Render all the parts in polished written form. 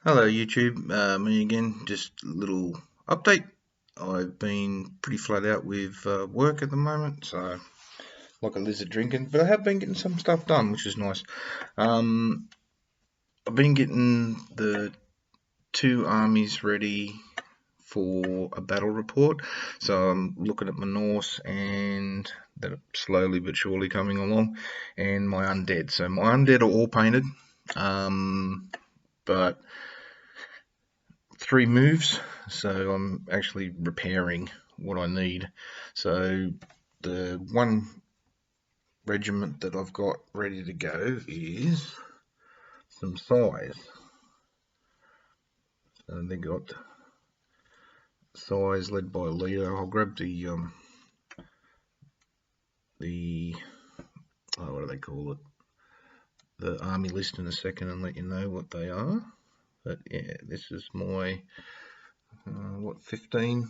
Hello YouTube, me again, just a little update. I've been pretty flat out with work at the moment, so like a lizard drinking, but I have been getting some stuff done, which is nice. Um, I've been getting the two armies ready for a battle report, so I'm looking at my Norse and that slowly but surely coming along, and my Undead. So my Undead are all painted, but three moves, so I'm actually repairing what I need. So the one regiment that I've got ready to go is some size. So they got size led by a leader. I'll grab the what do they call it? The army list in a second and let you know what they are. But yeah, this is my 15.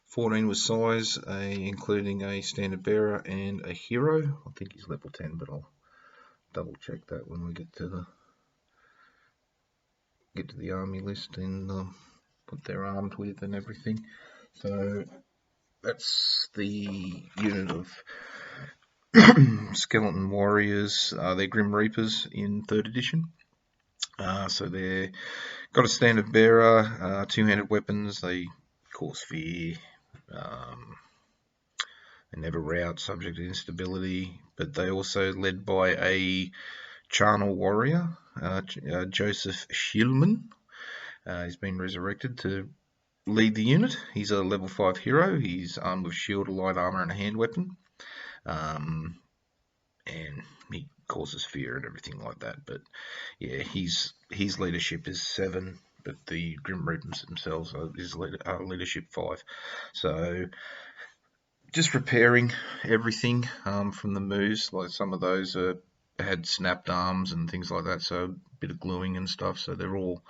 14 was size, including a standard bearer and a hero. I think he's level 10, but I'll double check that when we get to the army list and what they're armed with and everything. So that's the unit of skeleton warriors. They're Grim Reapers in 3rd edition. So they're got a standard bearer, two-handed weapons. They cause fear. They never rout, subject to instability, but they also led by a charnel warrior, Joseph Schielman. He's been resurrected to lead the unit. He's a level 5 hero. He's armed with shield, light armor, and a hand weapon. And he causes fear and everything like that. But yeah, his leadership is 7, but the Grim Reapers themselves are leadership 5. So just repairing everything from the moves. Like some of those had snapped arms and things like that, so a bit of gluing and stuff. So they're all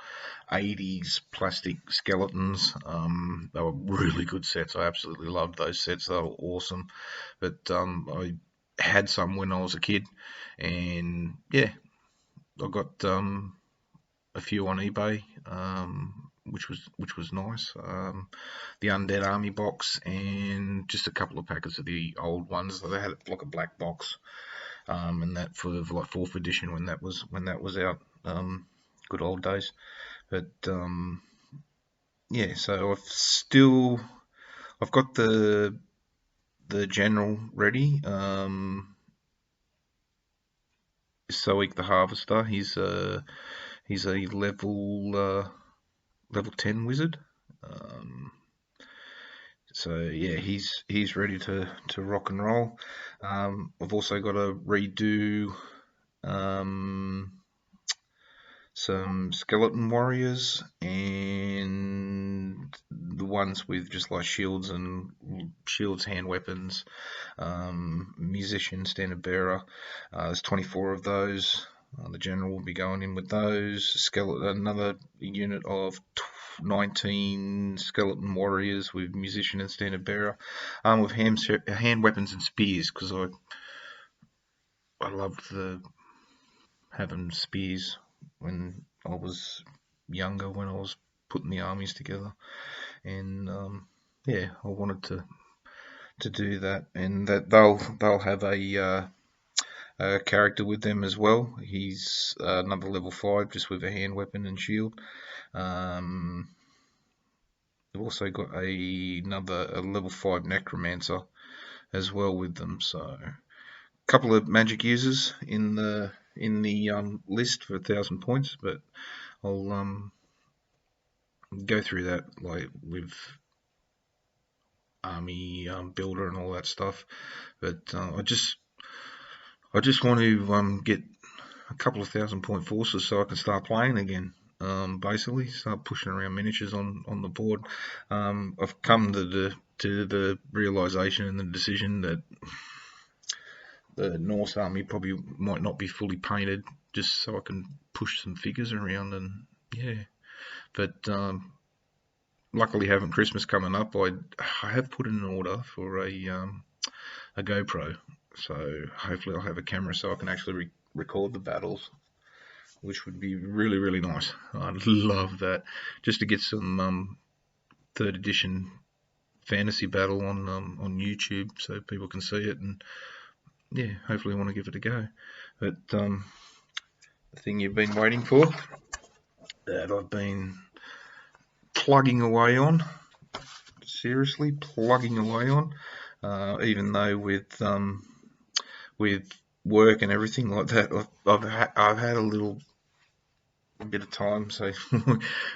80s plastic skeletons. They were really good sets. I absolutely loved those sets. They were awesome. But I had some when I was a kid, and yeah, I got a few on eBay, which was nice. The Undead Army box and just a couple of packets of the old ones. They had like a black box, and that for like 4th edition when that was out. Good old days. But yeah, so I've got the general ready. Soik the Harvester. He's a level 10 wizard. So yeah, he's ready to rock and roll. I've also got to redo some skeleton warriors and the ones with just like shields, hand weapons, musician, standard bearer. There's 24 of those. The general will be going in with those. Another unit of 19 skeleton warriors with musician and standard bearer, with hand weapons and spears, because I loved having spears when I was younger, when I was putting the armies together, and yeah, I wanted to do that, and that they'll have a character with them as well. He's another level 5, just with a hand weapon and shield. They've also got a level 5 necromancer as well with them. So a couple of magic users in the list for 1,000 points, but I'll go through that like with army builder and all that stuff. But I just want to get a couple of 1,000-point forces so I can start playing again. Basically, start pushing around miniatures on the board. I've come to the realization and the decision that the Norse army probably might not be fully painted, just so I can push some figures around, and yeah. But luckily, having Christmas coming up, I have put in an order for a GoPro, so hopefully I'll have a camera so I can actually record the battles. which would be really, really nice. I'd love that, just to get some 3rd edition fantasy battle on YouTube so people can see it, and yeah, hopefully I want to give it a go. But the thing you've been waiting for, that I've been plugging away on, seriously plugging away on, even though with work and everything like that, I've had a little bit of time, so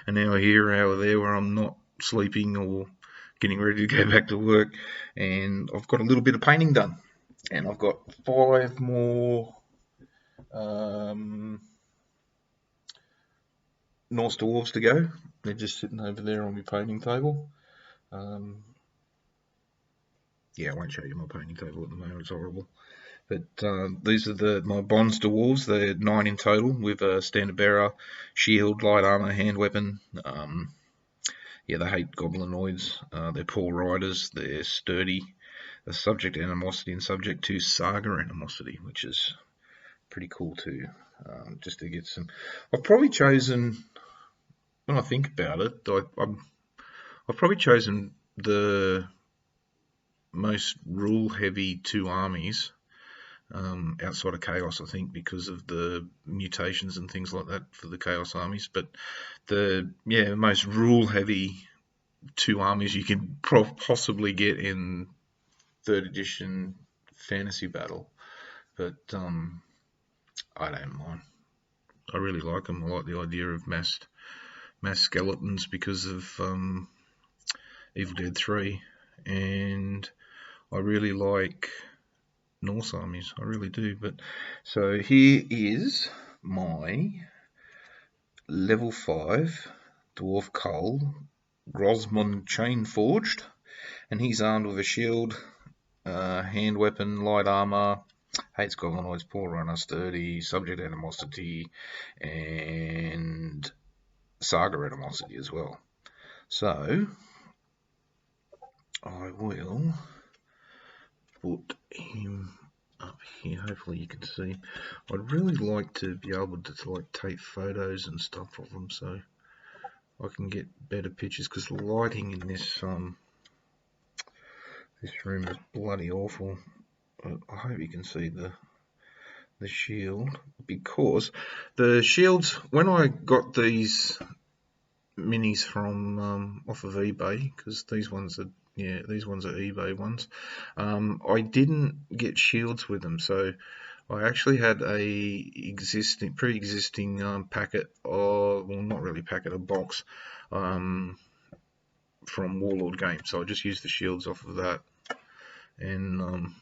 an hour here, hour there, where I'm not sleeping or getting ready to go back to work, and I've got a little bit of painting done, and I've got 5 more Norse Dwarves to go. They're just sitting over there on my painting table. Yeah, I won't show you my painting table at the moment, it's horrible. But these are my Bonds Dwarves. They're 9 in total, with a standard bearer, shield, light armor, hand weapon. Yeah, they hate goblinoids. They're poor riders. They're sturdy. They're subject to animosity and subject to saga animosity, which is pretty cool too. Just to get some. I've probably chosen, when I think about it, I've probably chosen the most rule-heavy 2 armies outside of Chaos, I think, because of the mutations and things like that for the Chaos armies. But the most rule-heavy 2 armies you can possibly get in 3rd edition fantasy battle. But I don't mind. I really like them. I like the idea of mass skeletons because of Evil Dead 3, and I really like Norse armies, I really do. But so here is my level 5 Dwarf Cull Grosmond Chain Forged, and he's armed with a shield, hand weapon, light armor, hates goblinoids, poor runner, sturdy, subject animosity, and saga animosity as well. So I will put him up here. Hopefully you can see. I'd really like to be able to take photos and stuff of them so I can get better pictures, because the lighting in this room is bloody awful. I hope you can see the shield, because the shields, when I got these minis from off of eBay, because these ones are eBay ones, I didn't get shields with them, so I actually had a pre-existing packet of, well, not really packet, a box from Warlord Games, so I just used the shields off of that, and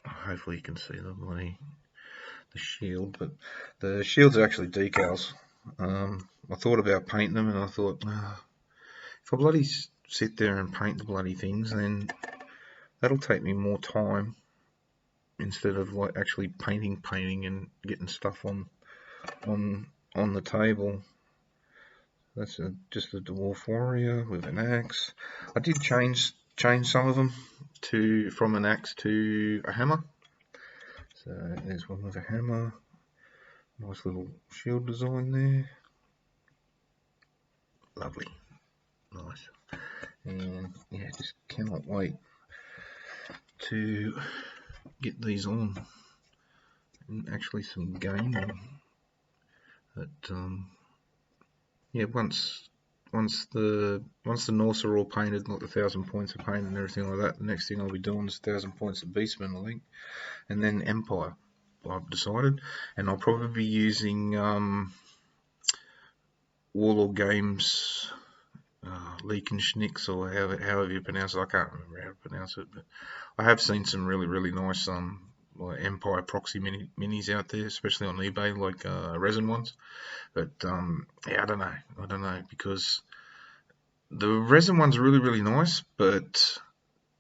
hopefully you can see the shield, but the shields are actually decals. I thought about painting them, and I thought, if I bloody sit there and paint the bloody things, then that'll take me more time instead of actually painting and getting stuff on the table. That's just a dwarf warrior with an axe. I did change some of them from an axe to a hammer. So there's one with a hammer. Nice little shield design there. Lovely. Nice. And yeah, just cannot wait to get these on, and actually some gaming. But yeah, once the Norse are all painted, like the 1,000 points of paint and everything like that, the next thing I'll be doing is 1,000 points of Beastmen, I think, and then Empire, I've decided, and I'll probably be using Warlord Games Leakenschnicks, or however you pronounce it. I can't remember how to pronounce it, but I have seen some really nice like Empire proxy minis out there, especially on eBay, like resin ones. But yeah, I don't know, because the resin ones are really nice, but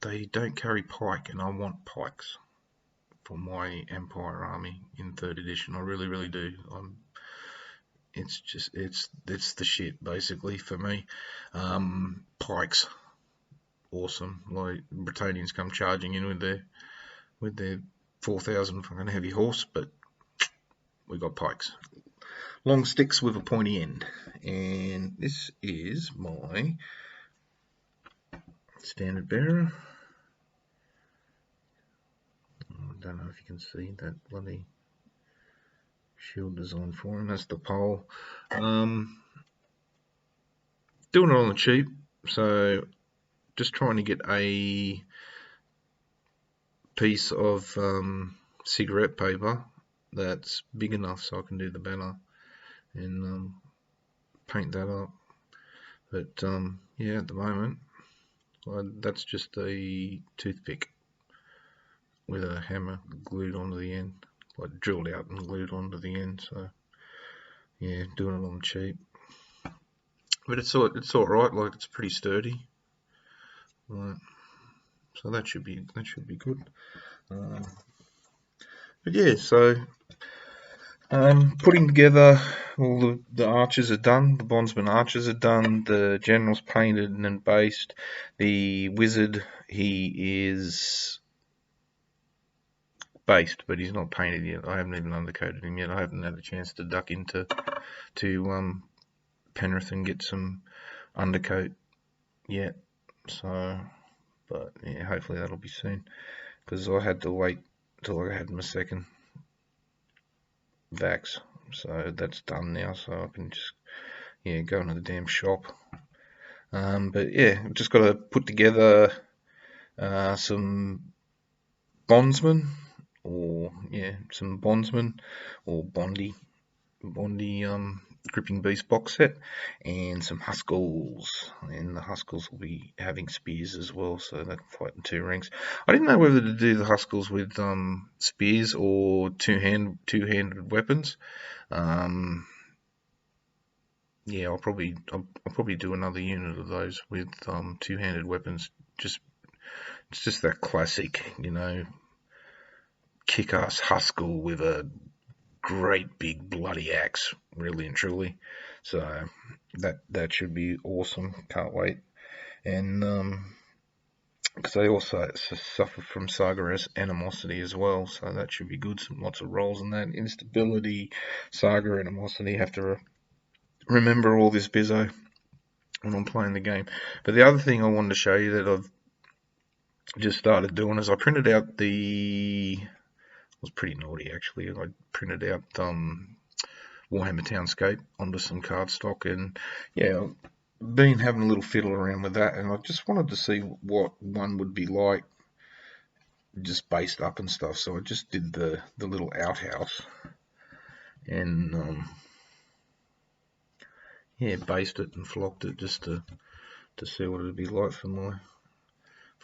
they don't carry pike, and I want pikes for my Empire army in 3rd edition. I really do. It's the shit basically for me. Pikes, awesome. Like Britannians come charging in with their 4,000 fucking heavy horse, but we got pikes. Long sticks with a pointy end. And this is my standard bearer. I don't know if you can see that bloody shield design for him. That's the pole. Doing it on the cheap, so just trying to get a piece of cigarette paper that's big enough so I can do the banner and paint that up. But yeah, at the moment, that's just a toothpick with a hammer glued onto the end, like drilled out and glued onto the end. So yeah, doing it on the cheap. But it's all right. Like, it's pretty sturdy. Right. So that should be good. But yeah, so putting together all the archers are done. The bondsman archers are done. The general's painted and based. The wizard, he is based, but he's not painted yet. I haven't even undercoated him yet. I haven't had a chance to duck into Penrith and get some undercoat yet. So, but yeah, hopefully that'll be soon, because I had to wait till I had my second vax. So that's done now, so I can just go into the damn shop. But yeah, I've just got to put together some bondsmen, or Bondi Gripping Beast box set, and some Huskels, and the Huskels will be having spears as well, so they can fight in 2 ranks. I didn't know whether to do the Huskels with spears or two-handed weapons. Yeah, I'll probably do another unit of those with two-handed weapons. It's just that classic, kick-ass Huskel with a great big bloody axe, really and truly. So that should be awesome. Can't wait. And because they also suffer from Saga animosity as well, so that should be good. Lots of rolls in that. Instability, Saga animosity. Have to remember all this bizzo when I'm playing the game. But the other thing I wanted to show you that I've just started doing is I printed out it was pretty naughty actually. I printed out Warhammer Townscape onto some cardstock, and yeah, I've been having a little fiddle around with that, and I just wanted to see what one would be like just based up and stuff. So I just did the little outhouse, and yeah, based it and flocked it just to see what it'd be like for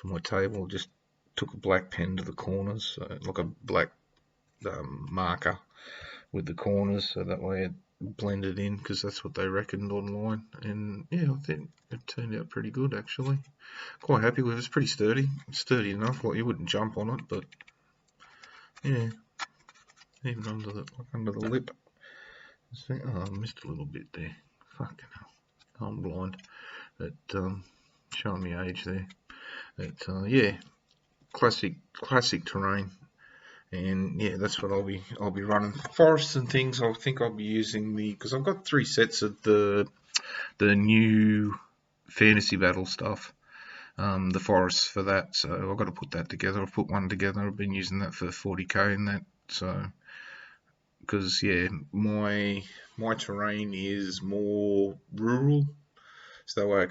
my table. Just took a black pen to the corners, like a black marker with the corners, so that way it blended in, because that's what they reckoned online. And yeah, I think it turned out pretty good actually. Quite happy with it. It's pretty sturdy enough. Like, you wouldn't jump on it, but yeah, even under the lip. Oh, I missed a little bit there. Fucking hell, I'm blind. But showing me age there. But yeah, classic terrain. And yeah, that's what I'll be running. Forests and things, I think I'll be using because I've got 3 sets of the new fantasy battle stuff, the forests for that. So I've got to put that together. I've put one together. I've been using that for 40k and that. So because yeah, my terrain is more rural, so that way I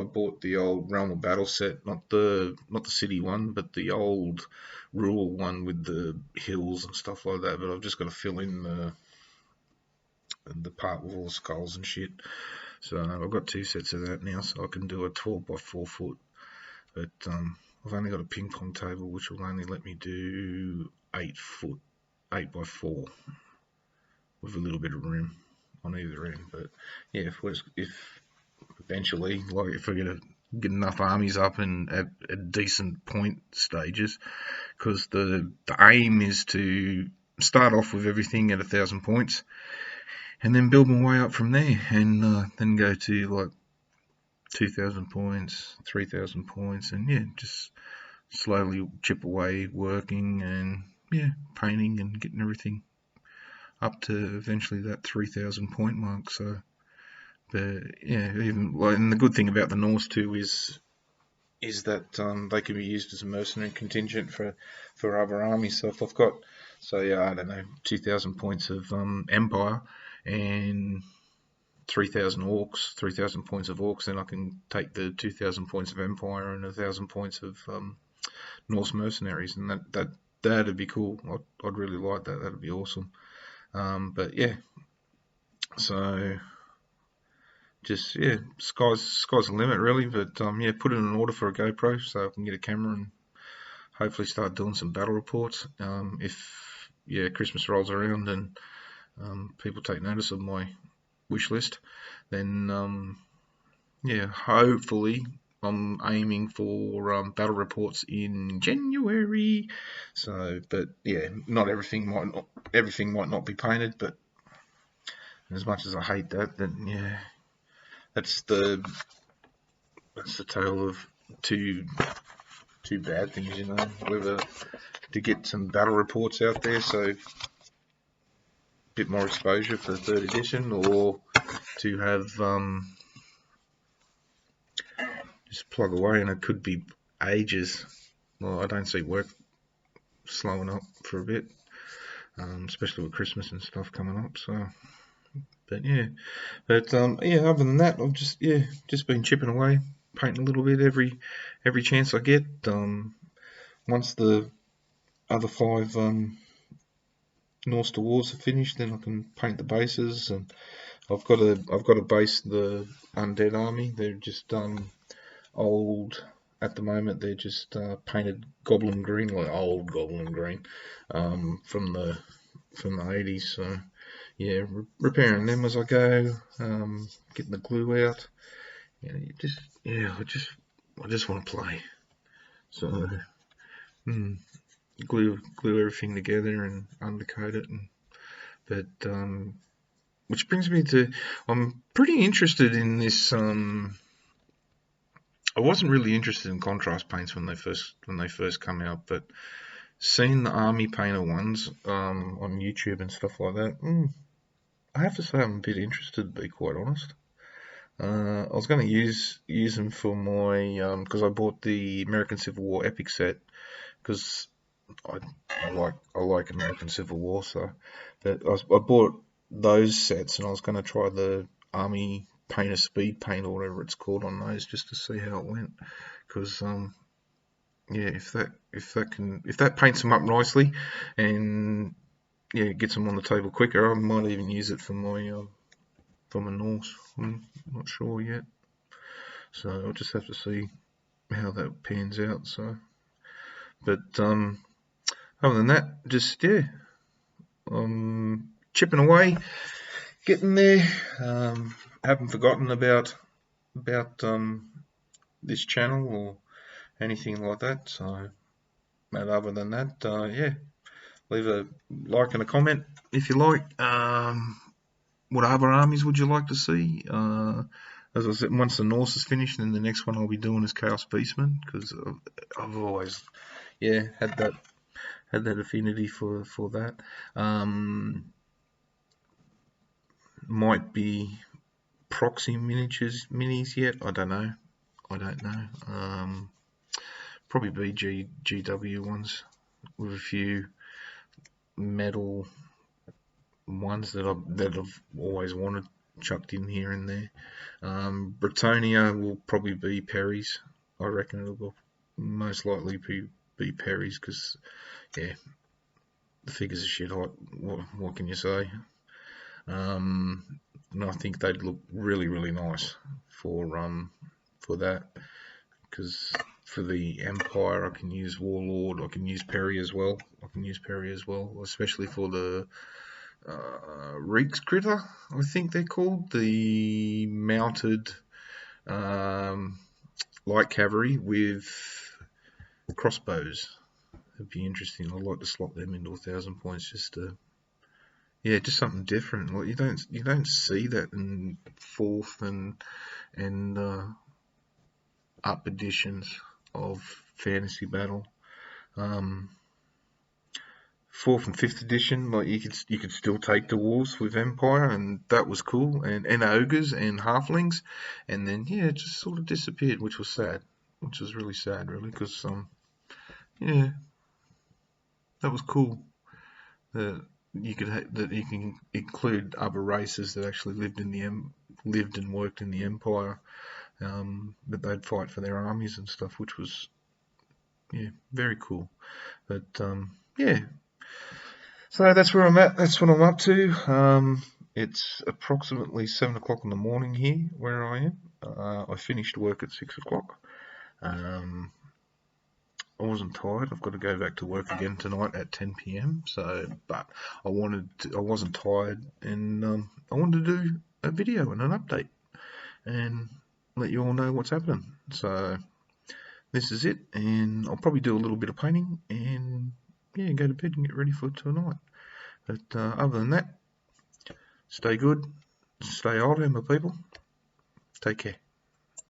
bought the old Realm of Battle set, not the city one, but the old rural one with the hills and stuff like that. But I've just got to fill in the part with all the skulls and shit. So I've got 2 sets of that now, so I can do a 12 by 4 foot. But I've only got a ping pong table, which will only let me do 8 by 4, with a little bit of room on either end. But yeah, if eventually, like, if I get enough armies up and at decent point stages, because the aim is to start off with everything at 1,000 points, and then build my way up from there, and then go to like 2,000 points, 3,000 points, and yeah, just slowly chip away, working and yeah, painting and getting everything up to eventually that 3,000 point mark. So, but yeah, even and the good thing about the Norse too is that they can be used as a mercenary contingent for other armies. So if I've got, so yeah, I don't know, 2,000 points of Empire and 3,000 orcs, 3,000 points of orcs, then I can take the 2,000 points of Empire and 1,000 points of Norse mercenaries, and that'd be cool. I'd really like that. That'd be awesome. But yeah, so just yeah, sky's the limit really. But yeah, put in an order for a GoPro so I can get a camera and hopefully start doing some battle reports. If yeah, Christmas rolls around and people take notice of my wish list, then yeah, hopefully I'm aiming for battle reports in January. So, but yeah, not everything might not be painted, but as much as I hate that, then yeah, that's the tale of two bad things, you know. Whether to get some battle reports out there, so a bit more exposure for the third edition, or to have just plug away, and it could be ages. Well, I don't see work slowing up for a bit, especially with Christmas and stuff coming up. So, but yeah, yeah. Other than that, I've just been chipping away, painting a little bit every chance I get. Once the other 5 Norse Dwarves are finished, then I can paint the bases, and I've got to base the Undead army. They're just old at the moment. They're just painted goblin green, like old goblin green, from the 80s. So yeah, repairing them as I go, getting the glue out. I just want to play. So glue everything together and undercoat it, but which brings me to, I'm pretty interested in this. I wasn't really interested in contrast paints when they first come out, but seeing the army painter ones on YouTube and stuff like that, I have to say I'm a bit interested, to be quite honest. I was going to use them for my because I bought the American Civil War Epic set because I like American Civil War, so that I bought those sets, and I was going to try the Army Painter Speed Paint or whatever it's called on those just to see how it went. Because yeah, if that paints them up nicely, and yeah, gets them on the table quicker, I might even use it for my Norse. I'm not sure yet, so I'll just have to see how that pans out. So, but other than that, just yeah, chipping away, getting there. Haven't forgotten about this channel or anything like that. So, but other than that, yeah, leave a like and a comment if you like. What other armies would you like to see? As I said, once the Norse is finished, then the next one I'll be doing is Chaos Beastmen, because I've always had that affinity for that. Might be proxy minis yet. I don't know. Probably be GW ones with a few metal ones that I've always wanted chucked in here and there. Britannia will probably be Perry's. I reckon it'll most likely be Perry's because yeah, the figures are shit hot. What can you say? And I think they'd look really nice for that, because for the Empire I can use Warlord, I can use Perry as well. Especially for the Reeks Critter, I think they're called, the mounted light cavalry with crossbows. It'd be interesting. I'd like to slot them into 1,000 points just to, yeah, just something different. Like you don't see that in 4th and up editions of Fantasy Battle. 4th and 5th edition, like you could still take dwarves with Empire, and that was cool, and ogres and halflings, and then yeah, it just sort of disappeared, which was sad, which was really sad, really, because yeah, that was cool that that you can include other races that actually lived and worked in the Empire, that they'd fight for their armies and stuff, which was yeah, very cool. But yeah, so that's where I'm at. That's what I'm up to. It's approximately 7 o'clock in the morning here where I am. I finished work at 6 o'clock. Um, I wasn't tired. I've got to go back to work again tonight at 10 p.m. So, but I wasn't tired, and I wanted to do a video and an update and let you all know what's happening. So this is it, and I'll probably do a little bit of painting and yeah, go to bed and get ready for tonight. But other than that, stay good, stay Oldhammer, people. Take care.